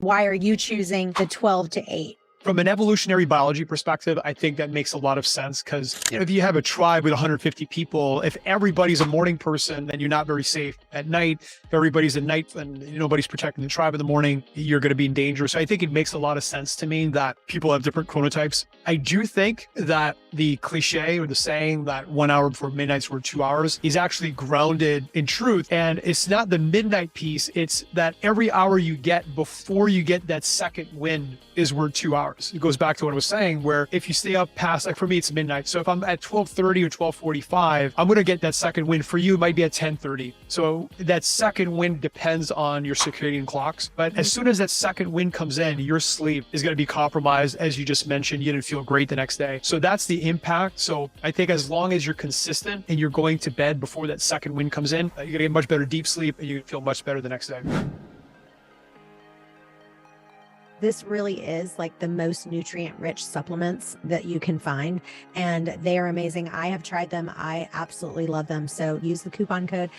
Why are you choosing the 12 to 8? From an evolutionary biology perspective, I think that makes a lot of sense because if you have a tribe with 150 people, if everybody's a morning person, then you're not very safe at night. If everybody's at night and nobody's protecting the tribe in the morning, you're going to be in danger. So I think it makes a lot of sense to me that people have different chronotypes. I do think that the cliche or the saying that 1 hour before midnight's worth 2 hours is actually grounded in truth. And it's not the midnight piece. It's that every hour you get before you get that second wind is worth 2 hours. It goes back to what I was saying, where if you stay up past, like for me, it's midnight. So if I'm at 12:30 or 12:45, I'm going to get that second wind. For you, it might be at 10:30. So that second wind depends on your circadian clocks. But as soon as that second wind comes in, your sleep is going to be compromised. As you just mentioned, you didn't feel great the next day. So that's the impact. So I think as long as you're consistent and you're going to bed before that second wind comes in, you're going to get much better deep sleep and you feel much better the next day. This really is like the most nutrient rich supplements that you can find, and they are amazing. I have tried them. I absolutely love them. So use the coupon code